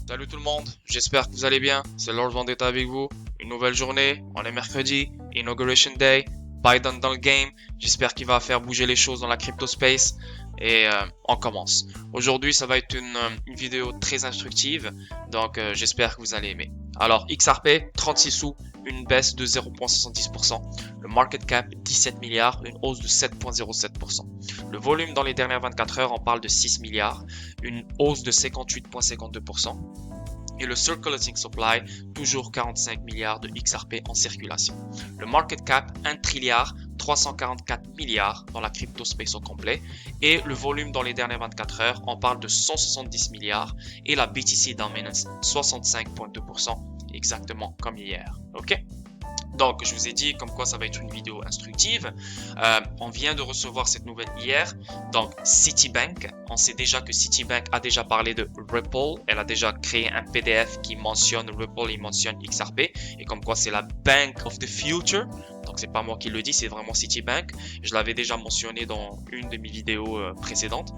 Salut tout le monde, j'espère que vous allez bien. C'est Lord Vendetta avec vous. Une nouvelle journée, on est mercredi, Inauguration Day, Biden dans le game. J'espère qu'il va faire bouger les choses dans la crypto space. Et on commence. Aujourd'hui, ça va être une vidéo très instructive, donc j'espère que vous allez aimer. Alors, XRP, 36 sous, une baisse de 0,70%. Le market cap, 17 milliards, une hausse de 7,07%. Le volume dans les dernières 24 heures, on parle de 6 milliards, une hausse de 58,52%. Et le circulating supply, toujours 45 milliards de XRP en circulation. Le market cap, 1 trilliard, 344 milliards dans la crypto space au complet. Et le volume dans les dernières 24 heures, on parle de 170 milliards. Et la BTC Dominance, 65,2%, exactement comme hier. Ok? Donc, je vous ai dit comme quoi ça va être une vidéo instructive. On vient de recevoir cette nouvelle hier. Donc, Citibank, on sait déjà que Citibank a déjà parlé de Ripple. Elle a déjà créé un PDF qui mentionne Ripple et mentionne XRP. Et comme quoi c'est la Bank of the Future. Donc, c'est pas moi qui le dis, c'est vraiment Citibank. Je l'avais déjà mentionné dans une de mes vidéos précédentes.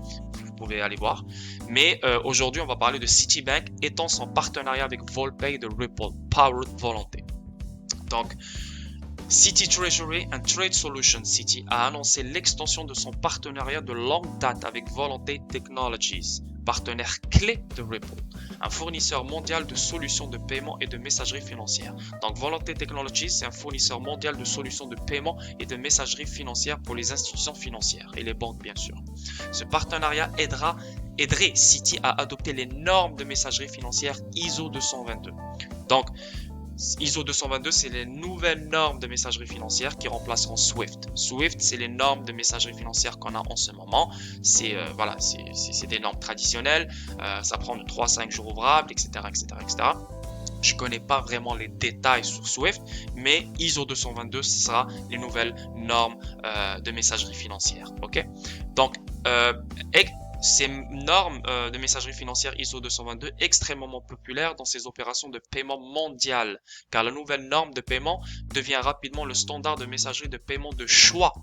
Vous pouvez aller voir. Mais aujourd'hui, on va parler de Citibank étant son partenariat avec Volpay de Ripple, Powered Volonté. Donc, Citi Treasury and Trade Solutions Citi a annoncé l'extension de son partenariat de longue date avec Volonté Technologies, partenaire clé de Ripple, un fournisseur mondial de solutions de paiement et de messagerie financière. Donc Volonté Technologies, c'est un fournisseur mondial de solutions de paiement et de messagerie financière pour les institutions financières et les banques bien sûr. Ce partenariat aiderait Citi à adopter les normes de messagerie financière ISO 222. Donc, ISO 222, c'est les nouvelles normes de messagerie financière qui remplaceront Swift. Swift, c'est les normes de messagerie financière qu'on a en ce moment. C'est voilà, c'est des normes traditionnelles. Ça prend de 3 à 5 jours ouvrables, etc., etc., etc. Je ne connais pas vraiment les détails sur Swift, mais ISO 222, ce sera les nouvelles normes de messagerie financière. Ok? Donc, ces normes de messagerie financière ISO 222 extrêmement populaires dans ces opérations de paiement mondial, car la nouvelle norme de paiement devient rapidement le standard de messagerie de paiement de choix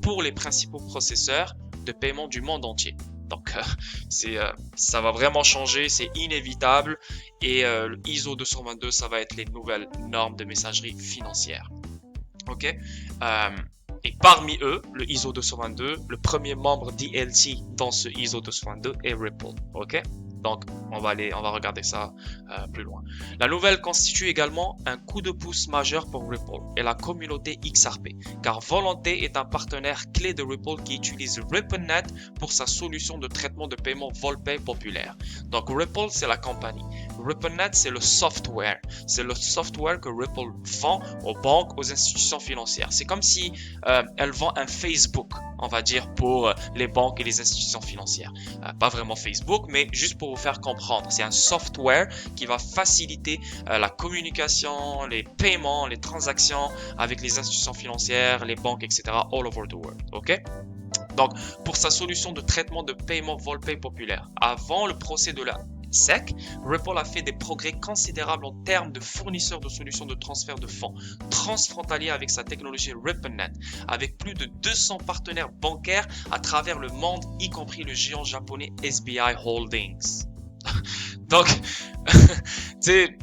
pour les principaux processeurs de paiement du monde entier. Donc, ça va vraiment changer, c'est inévitable. Et le ISO 222, ça va être les nouvelles normes de messagerie financière. Ok? Et parmi eux, le ISO 222, le premier membre DLC dans ce ISO 222 est Ripple. Ok? Donc, on va regarder ça plus loin. La nouvelle constitue également un coup de pouce majeur pour Ripple et la communauté XRP, car Volonté est un partenaire clé de Ripple qui utilise RippleNet pour sa solution de traitement de paiement Volpay populaire. Donc, Ripple, c'est la compagnie. RippleNet, c'est le software. C'est le software que Ripple vend aux banques, aux institutions financières. C'est comme si elle vend un Facebook, on va dire, pour les banques et les institutions financières. Pas vraiment Facebook, mais juste pour vous faire comprendre. C'est un software qui va faciliter la communication, les paiements, les transactions avec les institutions financières, les banques, etc. all over the world. Ok? Donc, pour sa solution de traitement de paiement Volpay populaire, avant le procès de la SEC, Ripple a fait des progrès considérables en termes de fournisseurs de solutions de transfert de fonds transfrontaliers avec sa technologie RippleNet, avec plus de 200 partenaires bancaires à travers le monde, y compris le géant japonais SBI Holdings. Donc, tu sais,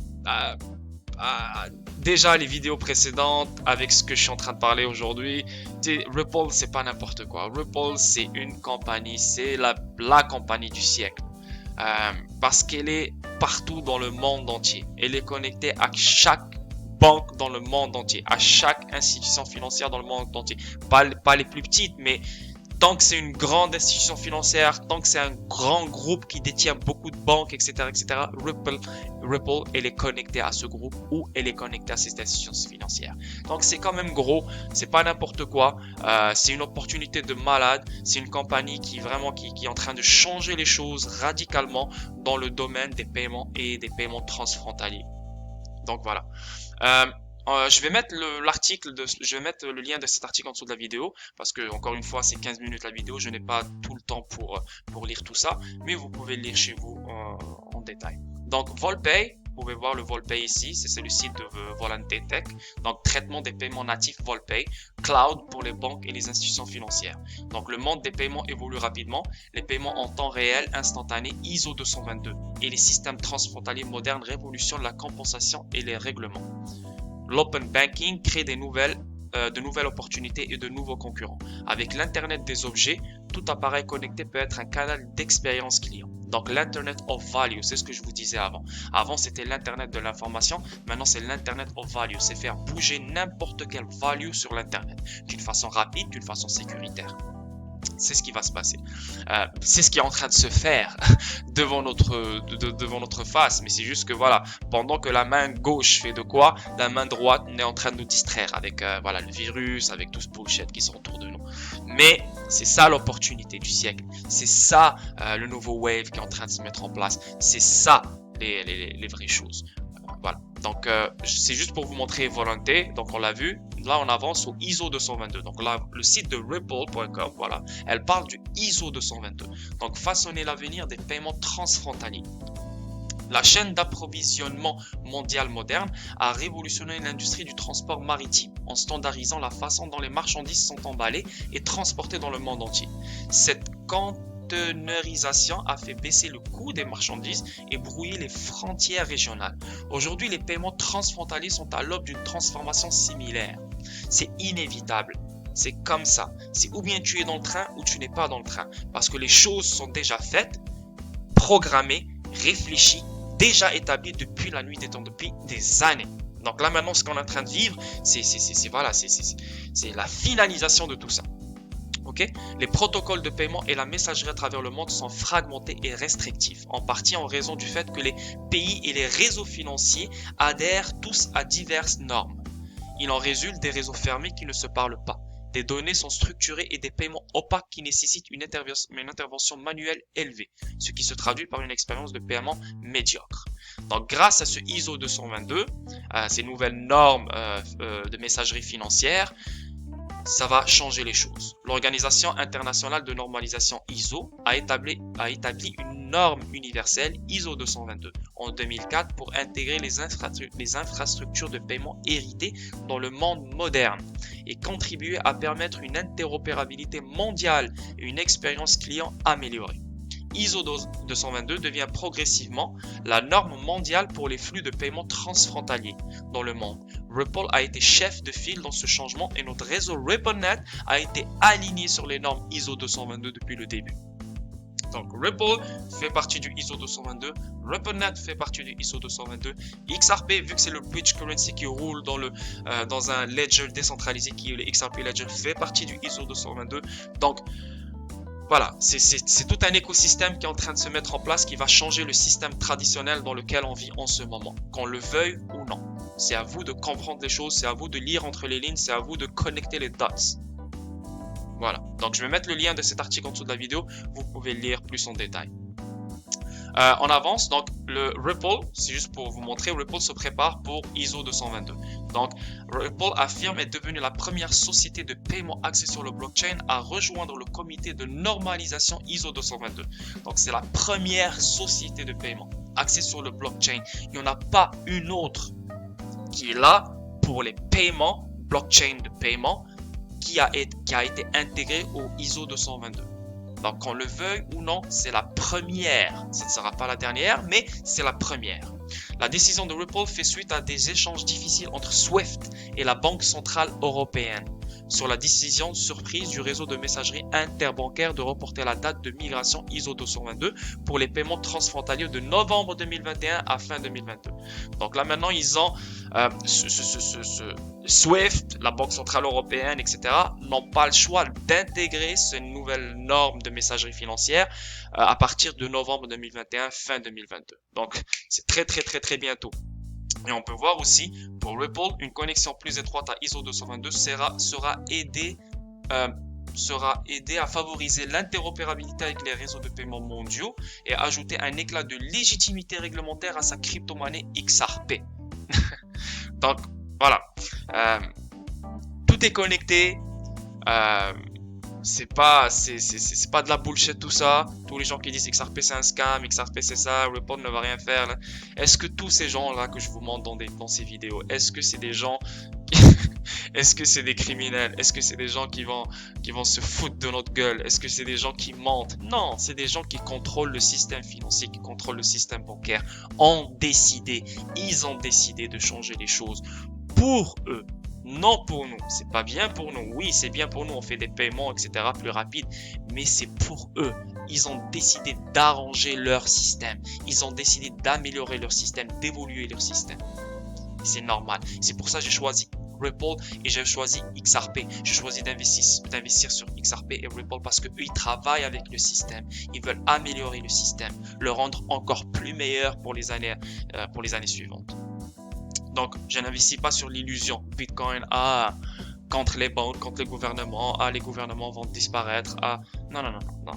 déjà les vidéos précédentes avec ce que je suis en train de parler aujourd'hui, Ripple c'est pas n'importe quoi. Ripple c'est une compagnie, c'est la compagnie du siècle. Parce qu'elle est partout dans le monde entier. Elle est connectée à chaque banque dans le monde entier, à chaque institution financière dans le monde entier. Pas les plus petites, mais tant que c'est une grande institution financière, tant que c'est un grand groupe qui détient beaucoup de banques, etc., etc., Ripple, elle est connectée à ce groupe ou elle est connectée à ces institutions financières. Donc, c'est quand même gros, c'est pas n'importe quoi, c'est une opportunité de malade, c'est une compagnie qui est en train de changer les choses radicalement dans le domaine des paiements et des paiements transfrontaliers. Donc, voilà. Je vais mettre le lien de cet article en dessous de la vidéo parce que encore une fois c'est 15 minutes la vidéo, je n'ai pas tout le temps pour lire tout ça, mais vous pouvez le lire chez vous en détail. Donc Volpay pouvez voir le VolPay ici, c'est le site de Volante Tech. Donc, traitement des paiements natifs VolPay, cloud pour les banques et les institutions financières. Donc, le monde des paiements évolue rapidement. Les paiements en temps réel, instantané, ISO 222 et les systèmes transfrontaliers modernes révolutionnent la compensation et les règlements. L'open banking crée de nouvelles opportunités et de nouveaux concurrents. Avec l'Internet des objets, tout appareil connecté peut être un canal d'expérience client. Donc l'Internet of Value, c'est ce que je vous disais avant. Avant, c'était l'Internet de l'information. Maintenant, c'est l'Internet of Value. C'est faire bouger n'importe quelle value sur l'Internet d'une façon rapide, d'une façon sécuritaire. C'est ce qui va se passer. C'est ce qui est en train de se faire devant notre face. Mais c'est juste que voilà, pendant que la main gauche fait de quoi, la main droite est en train de nous distraire avec voilà, le virus, avec tout ce bullshit qui sont autour de nous. Mais c'est ça l'opportunité du siècle. C'est ça le nouveau wave qui est en train de se mettre en place. C'est ça les vraies choses. Voilà. Donc, c'est juste pour vous montrer Volante. Donc, on l'a vu. Là, on avance au ISO 222. Donc, là, le site de Ripple.com, voilà, elle parle du ISO 222. Donc, façonner l'avenir des paiements transfrontaliers. La chaîne d'approvisionnement mondiale moderne a révolutionné l'industrie du transport maritime en standardisant la façon dont les marchandises sont emballées et transportées dans le monde entier. Cette conteneurisation a fait baisser le coût des marchandises et brouiller les frontières régionales. Aujourd'hui, les paiements transfrontaliers sont à l'aube d'une transformation similaire. C'est inévitable. C'est comme ça. C'est ou bien tu es dans le train ou tu n'es pas dans le train. Parce que les choses sont déjà faites, programmées, réfléchies, déjà établies depuis la nuit des temps, depuis des années. Donc là maintenant, ce qu'on est en train de vivre, c'est la finalisation de tout ça. Okay? Les protocoles de paiement et la messagerie à travers le monde sont fragmentés et restrictifs, en partie en raison du fait que les pays et les réseaux financiers adhèrent tous à diverses normes. Il en résulte des réseaux fermés qui ne se parlent pas. Des données sont structurées et des paiements opaques qui nécessitent une intervention manuelle élevée, ce qui se traduit par une expérience de paiement médiocre. Donc, grâce à ce ISO 222, ces nouvelles normes de messagerie financière, ça va changer les choses. L'Organisation internationale de normalisation ISO a établi une norme universelle ISO 222 en 2004 pour intégrer les infrastructures de paiement héritées dans le monde moderne et contribuer à permettre une interopérabilité mondiale et une expérience client améliorée. ISO 222 devient progressivement la norme mondiale pour les flux de paiement transfrontaliers dans le monde. Ripple a été chef de file dans ce changement et notre réseau RippleNet a été aligné sur les normes ISO 222 depuis le début. Donc Ripple fait partie du ISO 222, RippleNet fait partie du ISO 222, XRP, vu que c'est le bridge currency qui roule dans un ledger décentralisé qui est le XRP Ledger, fait partie du ISO 222. Donc voilà, c'est tout un écosystème qui est en train de se mettre en place qui va changer le système traditionnel dans lequel on vit en ce moment, qu'on le veuille ou non. C'est à vous de comprendre les choses, c'est à vous de lire entre les lignes, c'est à vous de connecter les dots. Voilà, donc je vais mettre le lien de cet article en dessous de la vidéo, vous pouvez lire plus en détail. On avance, donc le Ripple, c'est juste pour vous montrer, Ripple se prépare pour ISO 222. Donc Ripple affirme être devenue la première société de paiement axée sur le blockchain à rejoindre le comité de normalisation ISO 222. Donc c'est la première société de paiement axée sur le blockchain. Il n'y en a pas une autre qui est là pour les paiements, blockchain de paiement, qui a été intégrée au ISO 222. Donc, qu'on le veuille ou non, c'est la première. Ce ne sera pas la dernière, mais c'est la première. La décision de Ripple fait suite à des échanges difficiles entre SWIFT et la Banque Centrale Européenne sur la décision surprise du réseau de messagerie interbancaire de reporter la date de migration ISO 222 pour les paiements transfrontaliers de novembre 2021 à fin 2022. Donc là maintenant, ils ont SWIFT, la Banque Centrale Européenne, etc. n'ont pas le choix d'intégrer ces nouvelles normes de messagerie financière à partir de novembre 2021, fin 2022. Donc c'est très bientôt. Et on peut voir aussi, pour Ripple, une connexion plus étroite à ISO 222 sera aidée à favoriser l'interopérabilité avec les réseaux de paiement mondiaux et ajouter un éclat de légitimité réglementaire à sa crypto-monnaie XRP. Donc, voilà. Tout est connecté. c'est pas de la bullshit tout ça. Tous les gens qui disent XRP c'est un scam, XRP c'est ça, Ripple ne va rien faire. Est-ce que tous ces gens là que je vous montre dans ces vidéos, est-ce que c'est des gens est-ce que c'est des criminels? Est-ce que c'est des gens qui vont se foutre de notre gueule? Est-ce que c'est des gens qui mentent? Non, c'est des gens qui contrôlent le système financier, qui contrôlent le système bancaire. Ils ont décidé de changer les choses pour eux. Non pour nous, c'est pas bien pour nous. Oui, c'est bien pour nous, on fait des paiements, etc. plus rapides, mais c'est pour eux. Ils ont décidé d'arranger leur système. Ils ont décidé d'améliorer leur système, d'évoluer leur système. C'est normal. C'est pour ça que j'ai choisi Ripple et j'ai choisi XRP. J'ai choisi d'investir sur XRP et Ripple parce qu'eux, ils travaillent avec le système. Ils veulent améliorer le système, le rendre encore plus meilleur pour les années suivantes. Donc, je n'investis pas sur l'illusion. Bitcoin, contre les banques, contre les gouvernements, les gouvernements vont disparaître, non,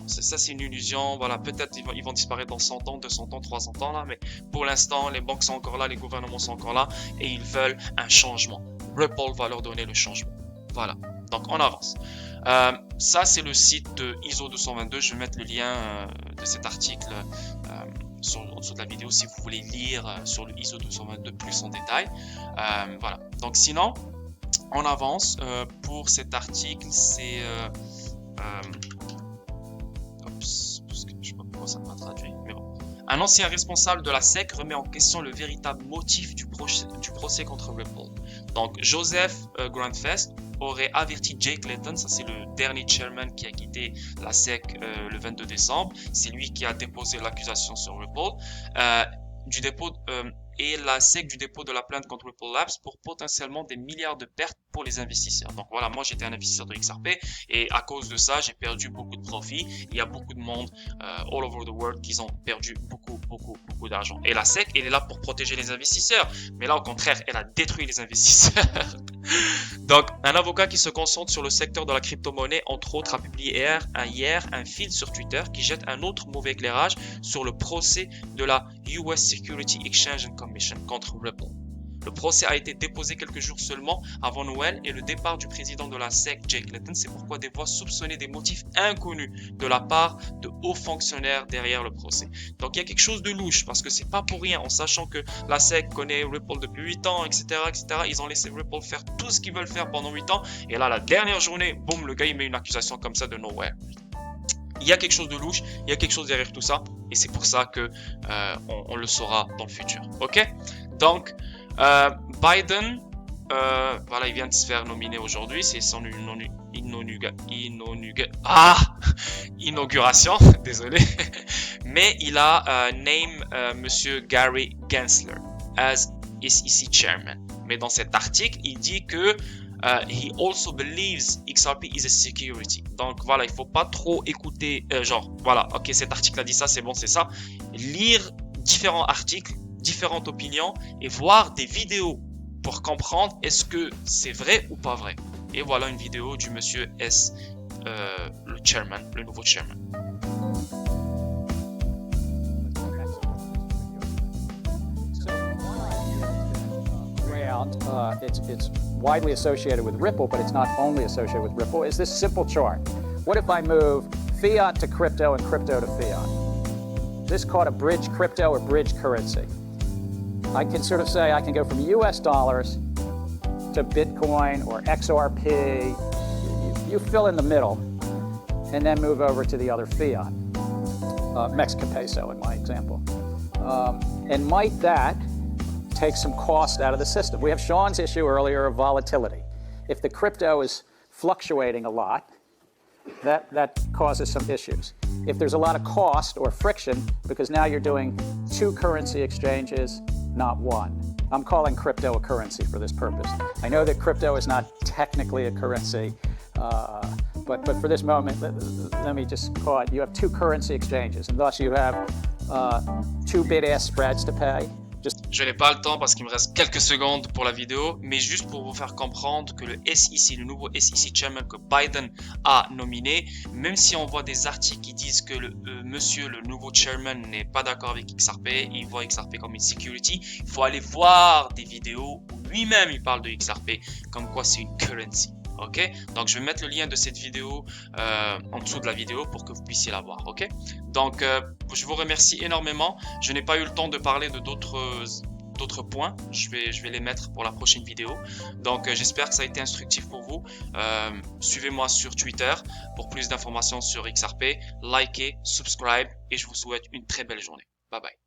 ça c'est une illusion, voilà, peut-être ils vont disparaître dans 100 ans, 200 ans, 300 ans, là, mais pour l'instant, les banques sont encore là, les gouvernements sont encore là, et ils veulent un changement. Ripple va leur donner le changement. Voilà, donc on avance. Ça, c'est le site de ISO 222, je vais mettre le lien de cet article en dessous de la vidéo si vous voulez lire sur le ISO 222 plus en détail. Voilà, donc sinon, on avance. Pour cet article, c'est parce que je sais pas pourquoi ça m'a traduit, mais bon. Un ancien responsable de la SEC remet en question le véritable motif du procès contre Ripple. Donc, Joseph Grandfest aurait averti Jake Layton, ça c'est le dernier chairman qui a quitté la SEC le 22 décembre. C'est lui qui a déposé l'accusation sur Ripple. Et la SEC du dépôt de la plainte contre Ripple Labs pour potentiellement des milliards de pertes pour les investisseurs. Donc voilà, moi j'étais un investisseur de XRP et à cause de ça, j'ai perdu beaucoup de profits. Il y a beaucoup de monde all over the world qui ont perdu beaucoup d'argent. Et la SEC, elle est là pour protéger les investisseurs. Mais là, au contraire, elle a détruit les investisseurs. Donc, un avocat qui se concentre sur le secteur de la crypto-monnaie, entre autres, a publié hier un fil sur Twitter qui jette un autre mauvais éclairage sur le procès de la US Security Exchange and Commission contre Ripple. Le procès a été déposé quelques jours seulement avant Noël et le départ du président de la SEC, Jake Layton. C'est pourquoi des voix soupçonnaient des motifs inconnus de la part de hauts fonctionnaires derrière le procès. Donc il y a quelque chose de louche parce que c'est pas pour rien, en sachant que la SEC connaît Ripple depuis 8 ans, etc., etc. Ils ont laissé Ripple faire tout ce qu'ils veulent faire pendant 8 ans. Et là, la dernière journée, boum, le gars il met une accusation comme ça de nowhere. Il y a quelque chose de louche, il y a quelque chose derrière tout ça, et c'est pour ça que on le saura dans le futur. Ok? Donc, Biden, voilà, il vient de se faire nominer aujourd'hui, c'est son inauguration, désolé, mais il a monsieur Gary Gensler as SEC chairman. Mais dans cet article, il dit que he also believes XRP is a security. Donc voilà, il faut pas trop écouter, voilà, ok, cet article a dit ça, c'est bon, c'est ça. Lire différents articles, différentes opinions et voir des vidéos pour comprendre est-ce que c'est vrai ou pas vrai. Et voilà une vidéo du monsieur S, le chairman, le nouveau chairman. It's widely associated with Ripple, but it's not only associated with Ripple, is this simple chart. What if I move fiat to crypto and crypto to fiat? Is this called a bridge crypto or bridge currency? I can sort of say I can go from US dollars to Bitcoin or XRP. You fill in the middle and then move over to the other fiat, Mexican peso in my example. And might that take some cost out of the system? We have Sean's issue earlier of volatility. If the crypto is fluctuating a lot, that causes some issues. If there's a lot of cost or friction, because now you're doing two currency exchanges, not one. I'm calling crypto a currency for this purpose. I know that crypto is not technically a currency, but for this moment, let me just call it, you have two currency exchanges, and thus you have two bid-ask spreads to pay. Je n'ai pas le temps parce qu'il me reste quelques secondes pour la vidéo, mais juste pour vous faire comprendre que le SEC, le nouveau SEC chairman que Biden a nominé, même si on voit des articles qui disent que le nouveau chairman n'est pas d'accord avec XRP, il voit XRP comme une security, il faut aller voir des vidéos où lui-même il parle de XRP comme quoi c'est une currency. Ok, donc je vais mettre le lien de cette vidéo en dessous de la vidéo pour que vous puissiez la voir. Ok, donc je vous remercie énormément. Je n'ai pas eu le temps de parler de d'autres points. Je vais les mettre pour la prochaine vidéo. Donc j'espère que ça a été instructif pour vous. Suivez-moi sur Twitter pour plus d'informations sur XRP. Likez, subscribe et je vous souhaite une très belle journée. Bye bye.